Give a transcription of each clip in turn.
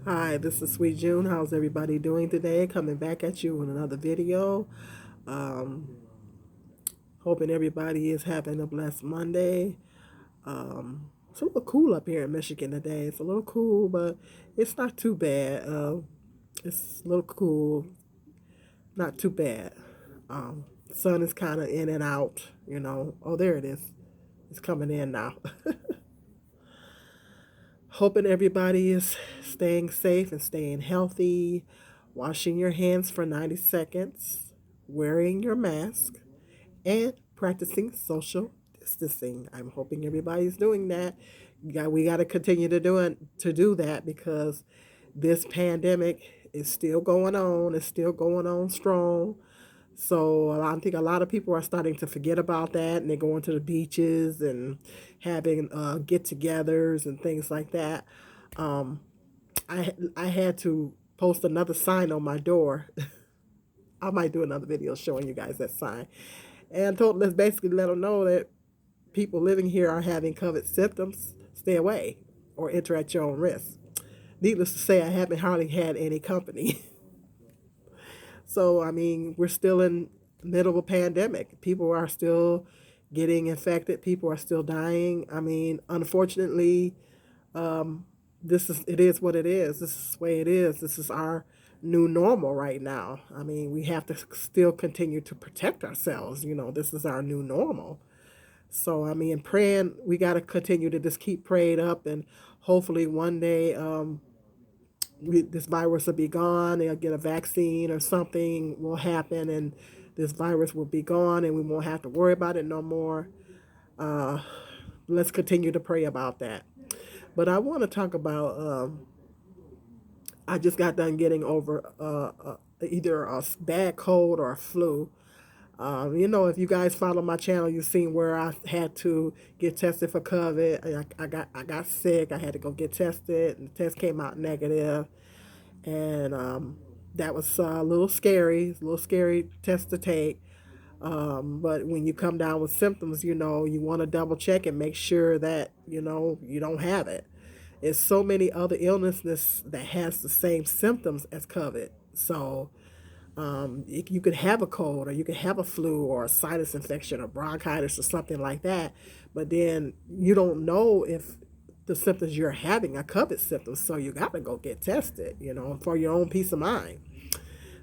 Hi, this is Sweet June. How's everybody doing today? Coming back at you with another video. Um, Hoping everybody is having a blessed Monday. It's a little cool up here in Michigan today. It's a little cool, but it's not too bad. It's a little cool, not too bad. Sun is kind of in and out. Oh, there it is. It's coming in now. Hoping everybody is staying safe and staying healthy, washing your hands for 90 seconds, wearing your mask, and practicing social distancing. I'm hoping everybody's doing that. We got to continue to do that because this pandemic is still going on. It's still going on strong. So I think a lot of people are starting to forget about that, and they're going to the beaches and having get-togethers and things like that. Um, I had to post another sign on my door. I might do another video showing you guys that sign, and told let's basically let them know that people living here are having COVID symptoms. Stay away or enter at your own risk. Needless to say, I haven't hardly had any company. So, I mean, we're still in the middle of a pandemic. People are still getting infected. People are still dying. I mean, unfortunately, it is what it is. This is the way it is. This is our new normal right now. I mean, we have to still continue to protect ourselves. This is our new normal. So, I mean, praying, we got to continue to just keep prayed up, and hopefully one day this virus will be gone. They'll get a vaccine or something will happen, and this virus will be gone, and we won't have to worry about it no more. Uh, let's continue to pray about that. But I want to talk about. I just got done getting over either a bad cold or a flu. If you guys follow my channel, you've seen where I had to get tested for COVID. I got sick. I had to go get tested, and the test came out negative, and that was a little scary. It's a little scary test to take. But when you come down with symptoms, you want to double check and make sure that you don't have it. It's so many other illnesses that has the same symptoms as COVID. So you could have a cold, or you could have a flu, or a sinus infection, or bronchitis, or something like that. But then you don't know if the symptoms you're having are COVID symptoms. So you got to go get tested, for your own peace of mind.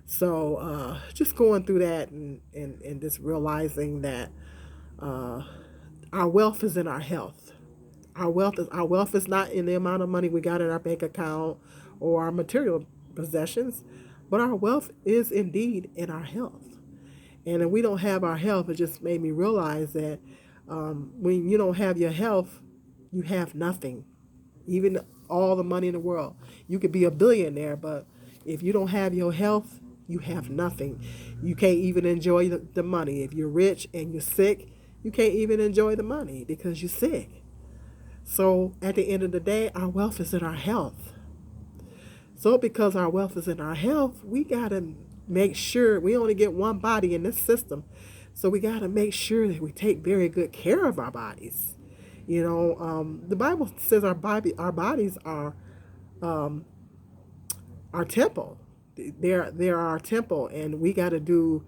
So just going through that, and just realizing that uh, our wealth is in our health. Our wealth is not in the amount of money we got in our bank account or our material possessions, but our wealth is indeed in our health. And if we don't have our health, it just made me realize that when you don't have your health, you have nothing. Even all the money in the world, you could be a billionaire, but if you don't have your health, you have nothing. You can't even enjoy the money. If you're rich and you're sick, you can't even enjoy the money because you're sick. So at the end of the day, our wealth is in our health. So because our wealth is in our health, we got to make sure we only get one body in this system. So we got to make sure that we take very good care of our bodies. The Bible says our bodies are um, our temple. They're our temple, and we got to do,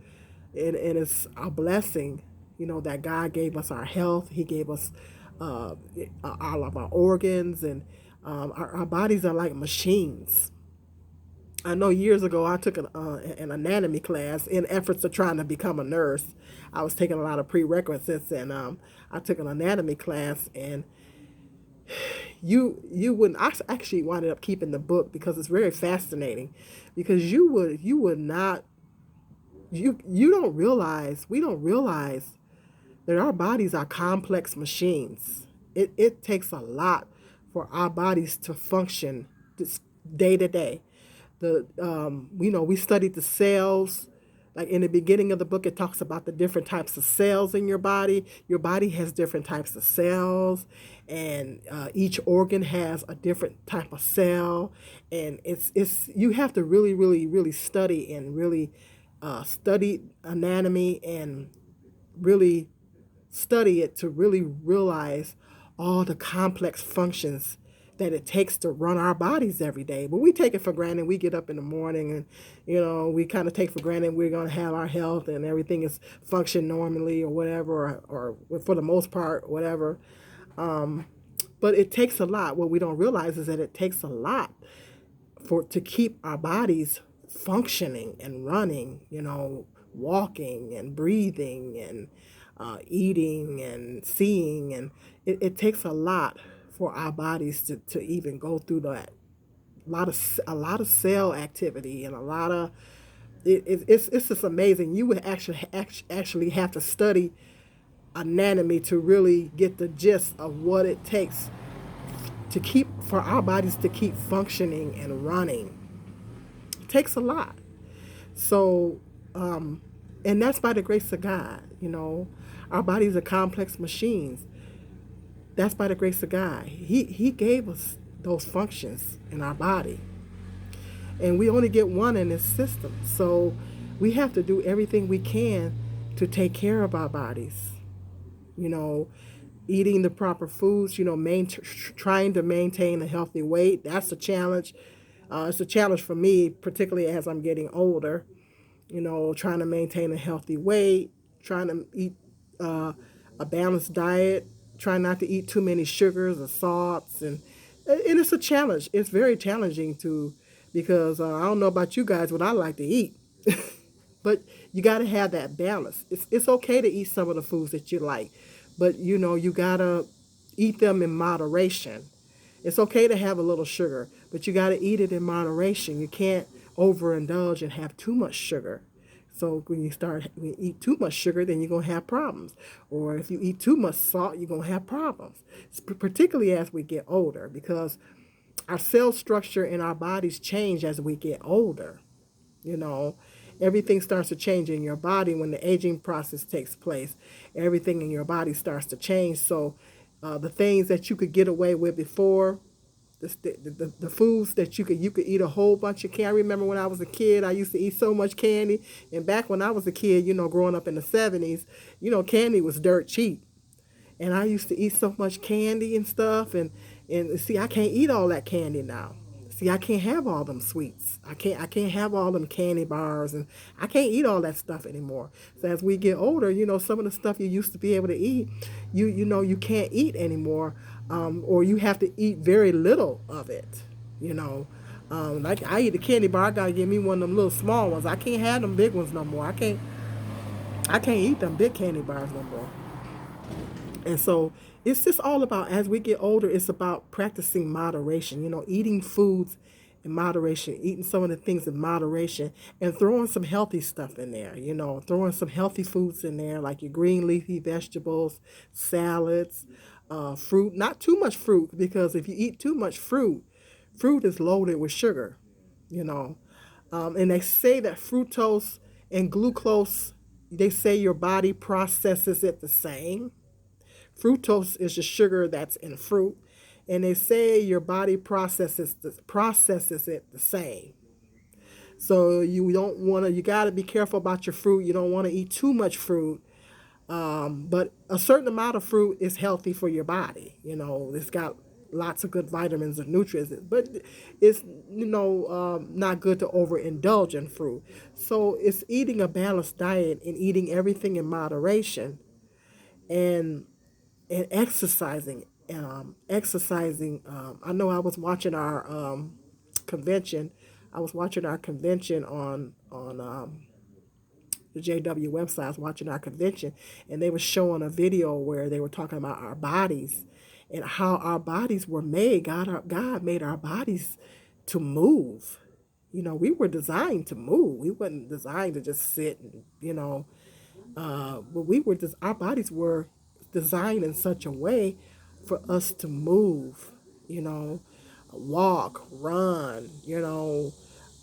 and it's a blessing, that God gave us our health. He gave us uh, all of our organs, and our bodies are like machines. I know years ago I took an anatomy class in efforts of trying to become a nurse. I was taking a lot of prerequisites, and I took an anatomy class, and you wouldn't. I actually wound up keeping the book because it's very fascinating. Because you would not, you don't realize, we don't realize that our bodies are complex machines. It takes a lot for our bodies to function this day to day. We studied the cells. Like in the beginning of the book, it talks about the different types of cells in your body. Your body has different types of cells, and each organ has a different type of cell. And it's you have to really, really, really study, and really study anatomy, and really study it to really realize all the complex functions that it takes to run our bodies every day. But we take it for granted. We get up in the morning and, we kind of take for granted we're going to have our health and everything is function normally or whatever, or for the most part, whatever. But it takes a lot. What we don't realize is that it takes a lot to keep our bodies functioning and running, walking and breathing and eating and seeing. And it takes a lot for our bodies to even go through that. A lot of cell activity and a lot of it's just amazing. You would actually have to study anatomy to really get the gist of what it takes for our bodies to keep functioning and running. It takes a lot. So, and that's by the grace of God. Our bodies are complex machines. That's by the grace of God. He gave us those functions in our body, and we only get one in this system. So we have to do everything we can to take care of our bodies. You know, Eating the proper foods. Trying to maintain a healthy weight. That's a challenge. It's a challenge for me, particularly as I'm getting older. Trying to maintain a healthy weight, trying to eat a balanced diet, trying not to eat too many sugars or salts, and it's a challenge. It's very challenging because I don't know about you guys, but I like to eat. But you got to have that balance. It's okay to eat some of the foods that you like, but you got to eat them in moderation. It's okay to have a little sugar, but you got to eat it in moderation. You can't overindulge and have too much sugar. So when you eat too much sugar, then you're going to have problems. Or if you eat too much salt, you're going to have problems. Particularly as we get older, because our cell structure in our bodies change as we get older. You know, Everything starts to change in your body when the aging process takes place. Everything in your body starts to change. So the things that you could get away with before, the foods that you could eat a whole bunch of candy. I remember when I was a kid, I used to eat so much candy. And back when I was a kid, growing up in the 70s, candy was dirt cheap. And I used to eat so much candy and stuff, and see, I can't eat all that candy now. See, I can't have all them sweets. I can't have all them candy bars, and I can't eat all that stuff anymore. So as we get older, some of the stuff you used to be able to eat, you can't eat anymore, or you have to eat very little of it. You know, like I eat a candy bar, I gotta give me one of them little small ones. I can't have them big ones no more. I can't eat them big candy bars no more. And so it's just all about, as we get older, it's about practicing moderation, eating foods in moderation, eating some of the things in moderation, and throwing some healthy stuff in there, throwing some healthy foods in there, like your green leafy vegetables, salads, fruit, not too much fruit, because if you eat too much fruit is loaded with sugar, you know. And they say that fructose and glucose, they say your body processes it the same. Fructose is the sugar that's in fruit, and they say your body processes it the same. So you don't want to. You got to be careful about your fruit. You don't want to eat too much fruit, but a certain amount of fruit is healthy for your body. It's got lots of good vitamins and nutrients, but it's not good to overindulge in fruit. So it's eating a balanced diet and eating everything in moderation, and exercising. Exercising. I know I was watching our convention. I was watching our convention on the JW website. I was watching our convention, and they were showing a video where they were talking about our bodies and how our bodies were made. God made our bodies to move. We were designed to move. We weren't designed to just sit and but our bodies were designed in such a way for us to move, you know, walk, run,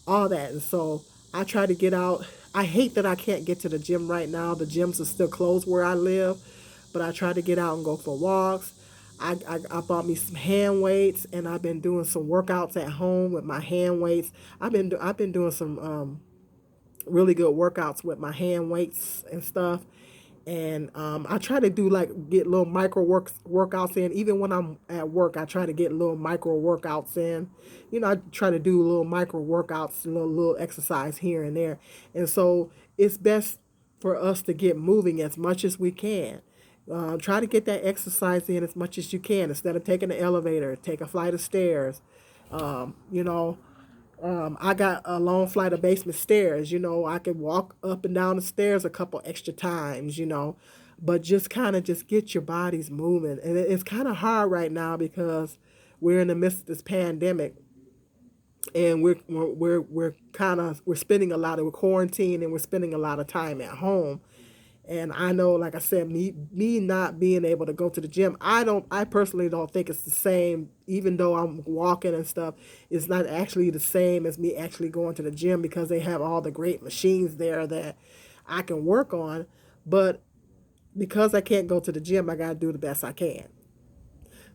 all that. And so I try to get out. I hate that I can't get to the gym right now. The gyms are still closed where I live, but I try to get out and go for walks. I bought me some hand weights, and I've been doing some workouts at home with my hand weights. I've been doing some really good workouts with my hand weights and stuff. And I try to do like get little workouts in. Even when I'm at work, I try to get little micro workouts in. I try to do little micro workouts, little exercise here and there. And so it's best for us to get moving as much as we can. Try to get that exercise in as much as you can instead of taking the elevator, take a flight of stairs. You know, I got a long flight of basement stairs. I could walk up and down the stairs a couple extra times. But just kind of just get your bodies moving. And it's kind of hard right now because we're in the midst of this pandemic, and we're spending a lot of quarantine, and we're spending a lot of time at home. And I know, like I said, me not being able to go to the gym, I personally don't think it's the same. Even though I'm walking and stuff, it's not actually the same as me actually going to the gym, because they have all the great machines there that I can work on. But because I can't go to the gym, I gotta do the best I can.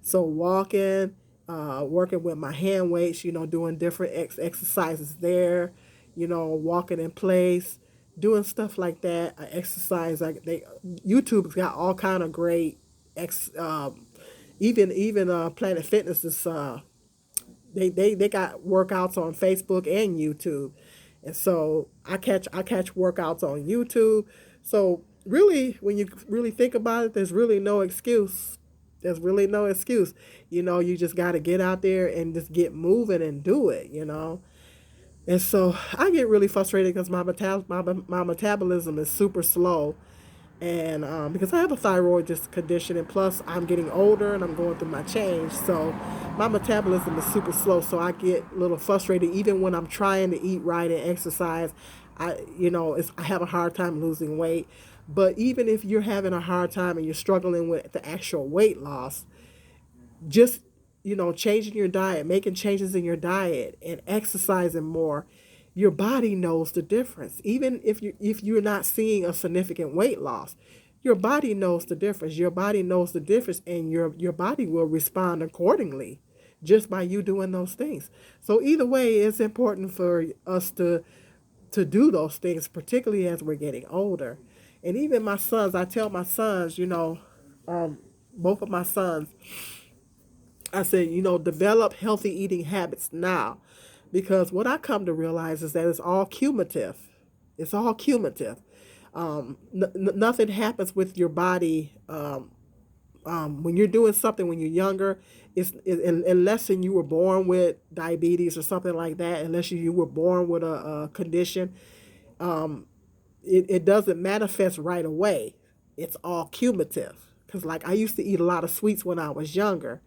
So walking, working with my hand weights, doing different exercises there, walking in place, doing stuff like that. I exercise like YouTube's got all kind of great ex. Even Planet Fitness is they got workouts on Facebook and YouTube, and so I catch workouts on YouTube. So really, when you really think about it, there's really no excuse. There's really no excuse. You just got to get out there and just get moving and do it. And so I get really frustrated because my metabolism is super slow, and because I have a thyroid just condition, and plus I'm getting older and I'm going through my change, so my metabolism is super slow. So I get a little frustrated even when I'm trying to eat right and exercise. I have a hard time losing weight. But even if you're having a hard time and you're struggling with the actual weight loss, just changing your diet, making changes in your diet, and exercising more, your body knows the difference. Even if you're not seeing a significant weight loss, your body knows the difference. Your body knows the difference, and your body will respond accordingly just by you doing those things. So either way, it's important for us to do those things, particularly as we're getting older. And even my sons, I tell my sons, both of my sons, I said, develop healthy eating habits now. Because what I come to realize is that it's all cumulative. It's all cumulative. Nothing happens with your body when you're doing something when you're younger. Unless you were born with diabetes or something like that, unless you were born with a condition, it doesn't manifest right away. It's all cumulative. Because, like, I used to eat a lot of sweets when I was younger.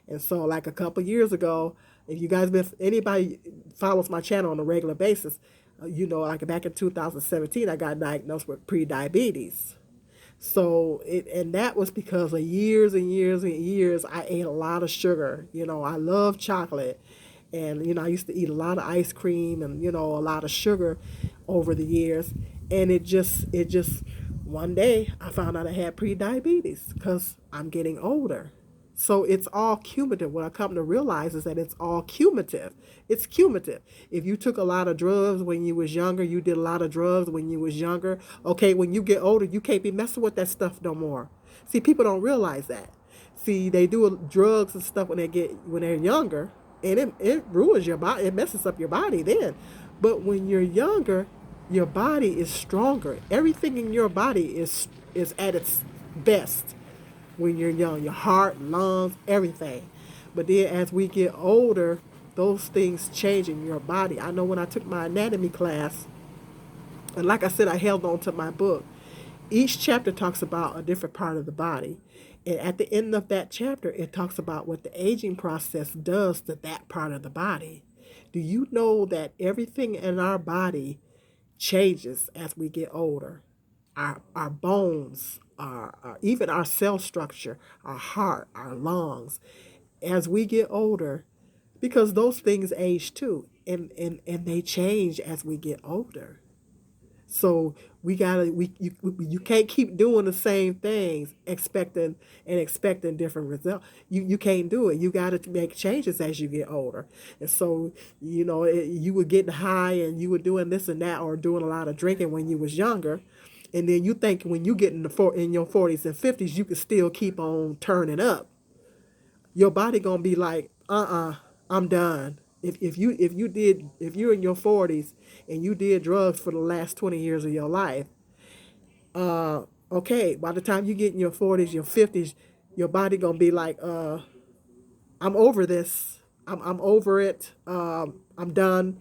And so, like, a couple years ago, if you guys, if anybody follows my channel on a regular basis, like back in 2017, I got diagnosed with pre-diabetes. So and that was because of years and years and years I ate a lot of sugar. I love chocolate, and I used to eat a lot of ice cream and a lot of sugar over the years, and it just one day I found out I had pre-diabetes because I'm getting older. So it's all cumulative. What I come to realize is that it's all cumulative. It's cumulative. If you took a lot of drugs when you was younger, you did a lot of drugs when you was younger. Okay, when you get older, you can't be messing with that stuff no more. See, people don't realize that. See, they do drugs and stuff when they're younger, and it ruins your body. It messes up your body then. But when you're younger, your body is stronger. Everything in your body is at its best when you're young, your heart, lungs, everything. But then as we get older, those things change in your body. I know when I took my anatomy class, and like I said, I held on to my book. Each chapter talks about a different part of the body. And at the end of that chapter, it talks about what the aging process does to that part of the body. Do you know that everything in our body changes as we get older? Our bones, even our cell structure, our heart, our lungs, as we get older, because those things age too, and they change as we get older. So you can't keep doing the same things expecting different results. You can't do it. You got to make changes as you get older. And so you were getting high and you were doing this and that, or doing a lot of drinking when you was younger. And then you think when you get in your 40s and 50s, you can still keep on turning up. Your body gonna be like, I'm done. If you're in your 40s and you did drugs for the last 20 years of your life, okay, by the time you get in your 40s, your 50s, your body gonna be like, I'm over this. I'm over it. I'm done.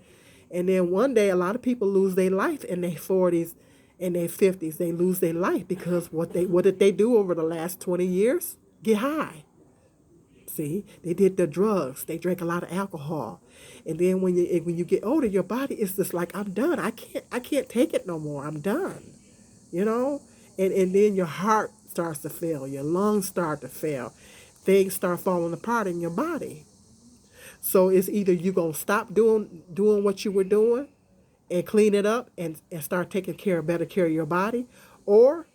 And then one day, a lot of people lose their life in their 40s, in their 50s. They lose their life because what did they do over the last 20 years? Get high. See, they did the drugs. They drank a lot of alcohol, and then when you get older, your body is just like, I'm done. I can't take it no more. I'm done. You know, and then your heart starts to fail. Your lungs start to fail. Things start falling apart in your body. So it's either you gonna stop doing what you were doing and clean it up and start taking better care of your body, or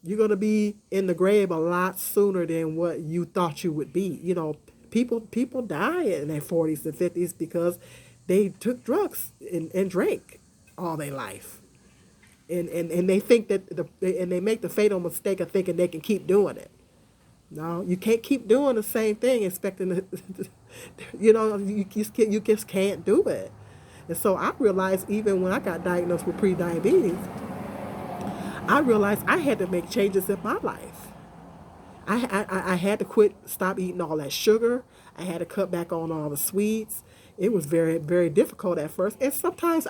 you're gonna be in the grave a lot sooner than what you thought you would be. You know, people die in their 40s and 50s because they took drugs and drank all their life. And they think that and they make the fatal mistake of thinking they can keep doing it. No, you can't keep doing the same thing expecting to, you just can't do it. And so I realized even when I got diagnosed with pre-diabetes, I realized I had to make changes in my life. I had to stop eating all that sugar. I had to cut back on all the sweets. It was very, very difficult at first. And sometimes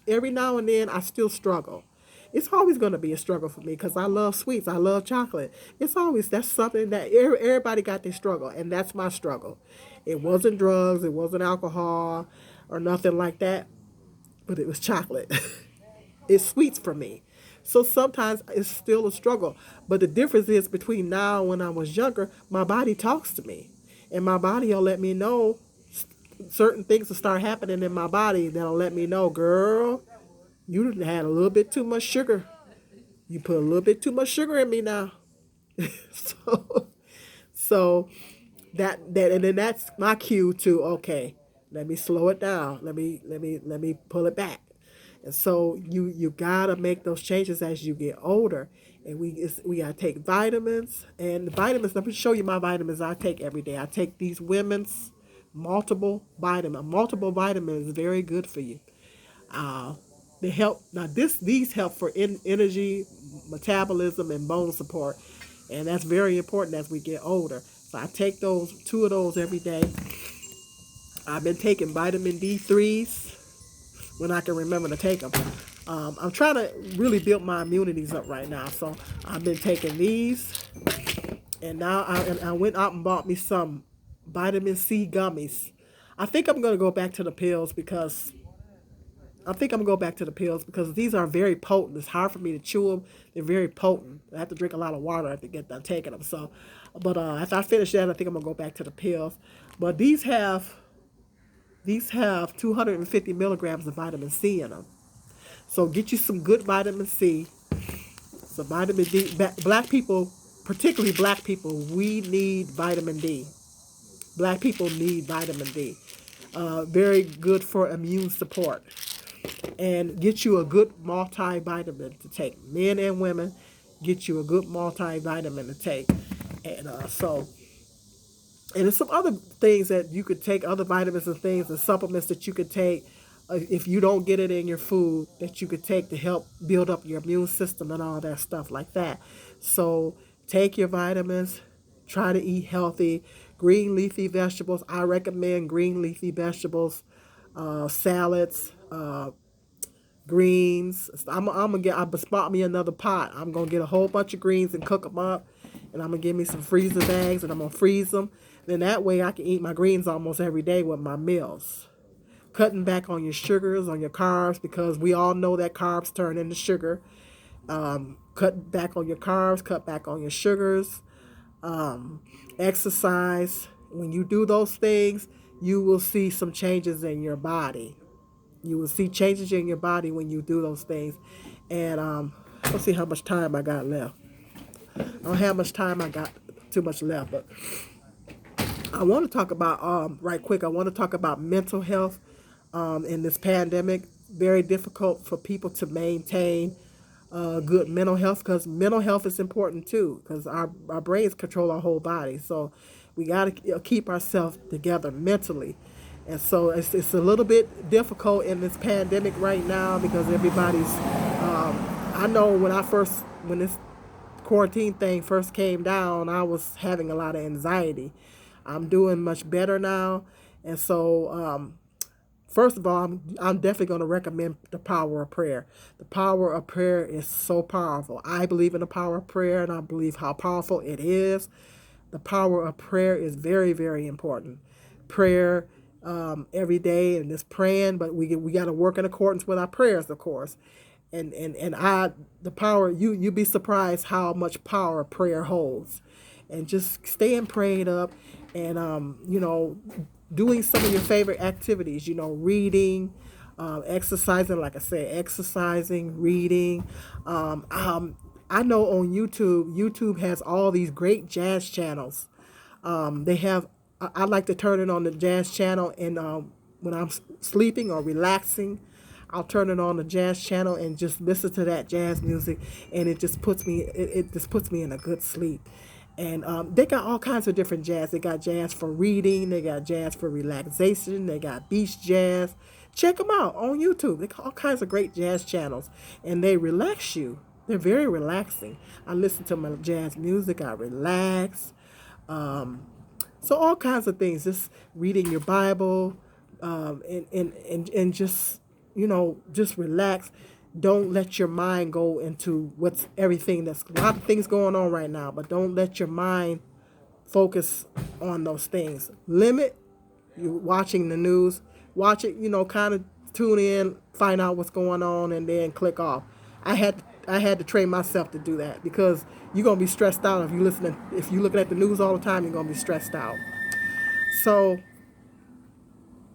every now and then, I still struggle. It's always going to be a struggle for me because I love sweets. I love chocolate. That's something that everybody got their struggle. And that's my struggle. It wasn't drugs. It wasn't alcohol or nothing like that. But it was chocolate. It's sweets for me. So sometimes it's still a struggle. But the difference is between now and when I was younger, my body talks to me. And my body will let me know certain things will start happening in my body that'll let me know, girl, you done had a little bit too much sugar. You put a little bit too much sugar in me now. so so that and then that's my cue to, okay, let me slow it down. Let me pull it back. And so you gotta make those changes as you get older. And we gotta take vitamins. And the vitamins, let me show you my vitamins I take every day. I take these women's multiple vitamin. Multiple vitamin is very good for you. Uh, they help now. These help for energy, metabolism, and bone support, and that's very important as we get older. So I take two of those every day. I've been taking vitamin D3s when I can remember to take them. I'm trying to really build my immunities up right now, so I've been taking these, and now I went out and bought me some vitamin C gummies. I think I'm gonna go back to the pills because I think I'm gonna go back to the pills because these are very potent. It's hard for me to chew them. They're very potent. I have to drink a lot of water to get done taking them. So, but after I finish that, I think I'm gonna go back to the pills. But these have 250 milligrams of vitamin C in them. So get you some good vitamin C, some vitamin D. Black people, particularly black people, we need vitamin D. Black people need vitamin D. Very good for immune support. And get you a good multivitamin to take. Men and women, get you a good multivitamin to take. And and there's some other things that you could take, other vitamins and things and supplements that you could take if you don't get it in your food that you could take to help build up your immune system and all that stuff like that. So take your vitamins, try to eat healthy, green leafy vegetables. I recommend green leafy vegetables, salads, greens. I'm gonna get. I spot me another pot. I'm gonna get a whole bunch of greens and cook them up, and I'm gonna give me some freezer bags and I'm gonna freeze them. Then that way I can eat my greens almost every day with my meals. Cutting back on your sugars, on your carbs, because we all know that carbs turn into sugar. Cut back on your carbs, cut back on your sugars. Exercise. When you do those things, you will see some changes in your body. You will see changes in your body when you do those things. And let's see how much time I got left. I don't have much time. I got too much left. But I want to talk about, right quick, I want to talk about mental health in this pandemic. Very difficult for people to maintain good mental health, because mental health is important too, because our brains control our whole body. So we got to keep ourselves together mentally. And so it's a little bit difficult in this pandemic right now because everybody's, I know when this quarantine thing first came down, I was having a lot of anxiety. I'm doing much better now. And so, first of all, I'm definitely going to recommend the power of prayer. The power of prayer is so powerful. I believe in the power of prayer, and I believe how powerful it is. The power of prayer is very, very important. Prayer every day and just praying, but we got to work in accordance with our prayers, of course. And I the power, you'd be surprised how much power prayer holds, and just staying prayed up, and doing some of your favorite activities, reading, exercising, like I said, exercising, reading. I know on YouTube has all these great jazz channels. They have, I like to turn it on the jazz channel, and when I'm sleeping or relaxing, I'll turn it on the jazz channel and just listen to that jazz music, and it just puts me in a good sleep. And they got all kinds of different jazz. They got jazz for reading, they got jazz for relaxation, they got beach jazz. Check them out on YouTube. They got all kinds of great jazz channels, and they relax you. They're very relaxing. I listen to my jazz music, I relax. So all kinds of things. Just reading your Bible, and just just relax. Don't let your mind go into what's everything. That's a lot of things going on right now, but don't let your mind focus on those things. Limit you watching the news. Watch it, kind of tune in, find out what's going on, and then click off. I had to train myself to do that, because you're gonna be stressed out if you're looking at the news all the time. You're gonna be stressed out. So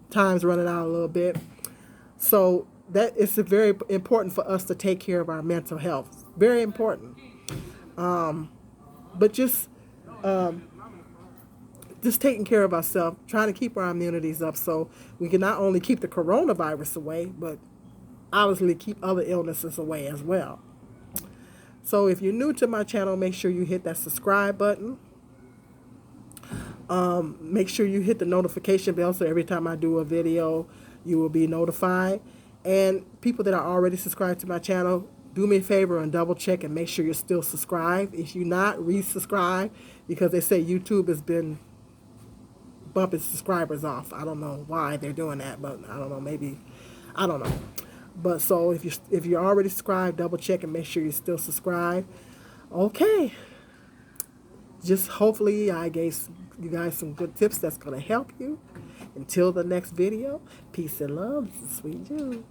time's running out a little bit. So that it's very important for us to take care of our mental health. Very important. But just taking care of ourselves, trying to keep our immunities up, so we can not only keep the coronavirus away, but obviously keep other illnesses away as well. So if you're new to my channel, make sure you hit that subscribe button. Make sure you hit the notification bell, so every time I do a video, you will be notified. And people that are already subscribed to my channel, do me a favor and double check and make sure you're still subscribed. If you're not, resubscribe, because they say YouTube has been bumping subscribers off. I don't know why they're doing that, but I don't know, maybe, I don't know. But so if you're already subscribed, double check and make sure you're still subscribed. Okay. Just hopefully I gave you guys some good tips that's going to help you. Until the next video, peace and love. This is Sweet June.